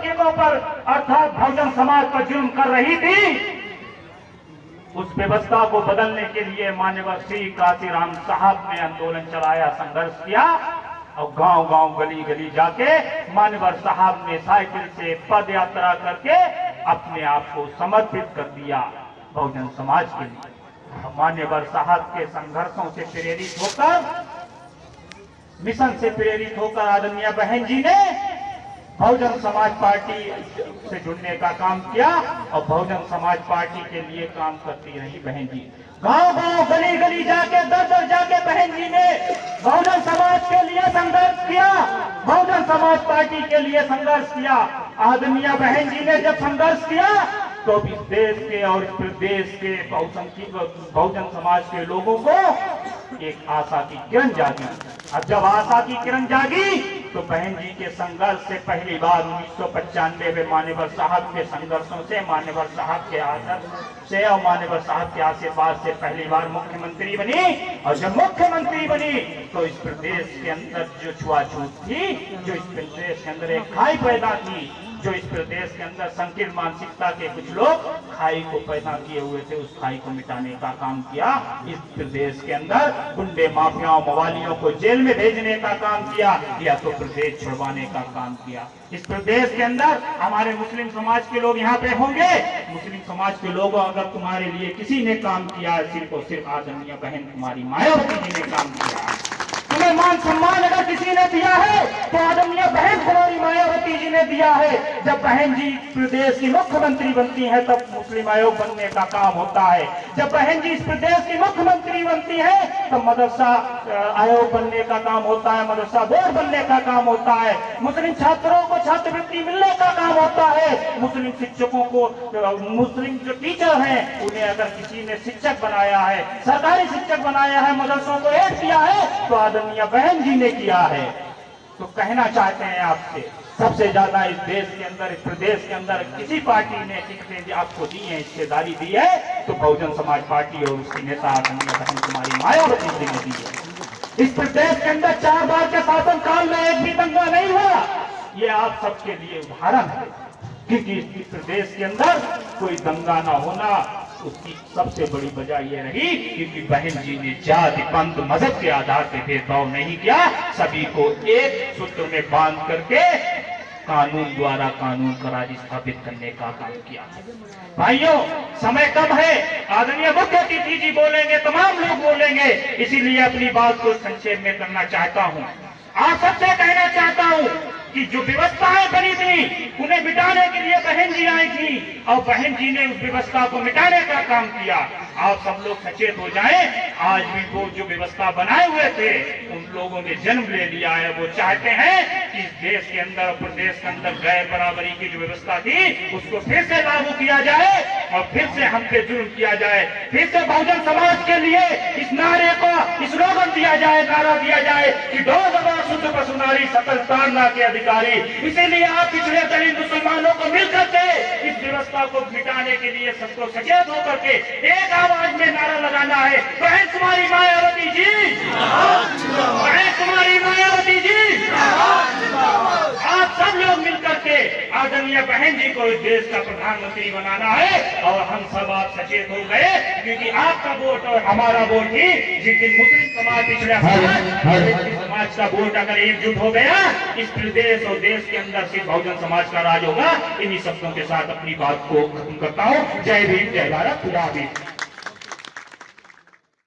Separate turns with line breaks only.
अल्पसंख्यकों पर अर्थात बहुजन समाज पर जुल्म कर रही थी, उस व्यवस्था को बदलने के लिए मान्यवर श्री काशीराम साहब ने आंदोलन चलाया, संघर्ष किया और गांव-गांव गली-गली जाके मान्यवर साहब ने साइकिल से पद यात्रा करके अपने आप को समर्पित कर दिया बहुजन समाज के लिए। मान्यवर साहब के संघर्षों से प्रेरित होकर, मिशन से प्रेरित होकर आदरणीय बहन जी ने बहुजन समाज पार्टी से जुड़ने का काम किया और बहुजन समाज पार्टी के लिए काम करती रही बहन जी। गांव-गांव गली-गली जाके दर-दर जाके बहन जी ने बहुजन समाज के लिए संघर्ष किया, बहुजन समाज पार्टी के लिए संघर्ष किया। आदरणीय बहन जी ने जब संघर्ष किया तो इस देश के और इस प्रदेश के बहुजन समाज के लोगों को एक आशा की किरण जागी। अब जब आशा की किरण जागी तो बहन जी के संघर्ष से पहली बार 1995 में मान्यवर साहब के संघर्षों से, मान्यवर साहब के आदर्श से और मान्यवर साहब के आशीर्वाद से पहली बार मुख्यमंत्री बनी। और जब मुख्यमंत्री बनी तो इस प्रदेश के अंदर जो छुआछूत थी, जो इस प्रदेश के अंदर एक खाई पैदा की, जो इस प्रदेश के अंदर संकीर्ण मानसिकता के कुछ लोग खाई को पैदा किए हुए थे, उस खाई को मिटाने का काम किया। इस प्रदेश के अंदर गुंडे माफियाओं मवालियों को जेल में भेजने का काम किया या तो प्रदेश छुड़वाने का काम किया। इस प्रदेश के अंदर हमारे मुस्लिम समाज के लोग यहाँ पे होंगे, मुस्लिम समाज के लोगों अगर तुम्हारे लिए किसी ने काम किया, सिर्फ और सिर्फ आदरणीय बहन कुमारी मायावती जी ने काम किया। तुम्हें मान सम्मान अगर किसी ने दिया है तो आदरणीय बहन कुमारी मायावती जी ने दिया है। जब बहन जी प्रदेश की मुख्यमंत्री बनती है तब मुस्लिम आयोग बनने का काम होता है। जब बहन जी इस प्रदेश की मुख्यमंत्री बनती है तब मदरसा आयोग बनने का काम होता है, मदरसा बोर्ड बनने का काम होता है, मुस्लिम छात्रों को छात्रवृत्ति मिलने का काम होता है, मुस्लिम शिक्षकों को, मुस्लिम जो टीचर हैं उन्हें अगर किसी ने शिक्षक बनाया है, सरकारी शिक्षक बनाया है, मदरसों को ऐड किया है तो आदरणीय बहन जी ने किया है। तो कहना चाहते हैं आपसे, सबसे ज्यादा इस देश के अंदर, इस प्रदेश के अंदर किसी पार्टी ने टिकटें आपको दी है, हिस्सेदारी दी है तो बहुजन समाज पार्टी और उसकी नेता आदरणीय बहन कुमारी मायावती जी ने दी है। इस प्रदेश के अंदर 4 बार के शासन काल में एक भी दंगा नहीं हुआ, ये आप सबके लिए उदाहरण है। क्योंकि इस प्रदेश के अंदर कोई दंगा ना होना, उसकी सबसे बड़ी वजह यह रही क्योंकि बहन जी ने जाति पंथ मजहब के आधार पर भेदभाव नहीं किया, सभी को एक सूत्र में बांध करके कानून द्वारा कानून का राज स्थापित करने का काम किया। भाइयों, समय कम है, आदरणीय मुख्य अतिथि जी बोलेंगे, तमाम लोग बोलेंगे, इसीलिए अपनी बात को संक्षेप में करना चाहता हूँ। आप सबसे कहना चाहता हूँ कि जो व्यवस्थाएं बनी थी उन्हें मिटाने के लिए बहन जी आई थी और बहन जी ने उस व्यवस्था को मिटाने का काम किया। आप सब लोग सचेत हो जाएं, आज भी वो जो व्यवस्था बनाए हुए थे उन लोगों ने जन्म ले लिया है। वो चाहते हैं कि इस देश के अंदर और प्रदेश के अंदर गैर बराबरी की जो व्यवस्था थी उसको फिर से लागू किया जाए और फिर से हम पे जुल्म किया जाए, फिर से बहुजन समाज के लिए इस नारे को स्लोगन दिया जाए, नारा दिया जाए कि दो दबा शुद्ध पशुनारी सकल तारना के अधिकारी। इसीलिए आप पिछड़े दलित मुसलमानों को मिलकर के इस व्यवस्था को मिटाने के लिए सबको सचेत होकर के एक आवाज में नारा लगाना है, बहन कुमारी मायावती जी, बहन कुमारी मायावती जी। आप सब लोग मिलकर के आदरणीय बहन जी को इस देश का प्रधानमंत्री बनाना है और हम सब आप सचेत हो गए क्योंकि आपका वोट और हमारा वोट ही जिस दिन मुस्लिम समाज, पिछड़ा समाज का वोट अगर एकजुट हो गया इस प्रदेश और देश के अंदर सिर्फ बहुजन समाज का राज होगा। इन्हीं शब्दों के साथ अपनी बात को खत्म करता हूँ। जय भीम, जय भारत, खुदा हाफिज।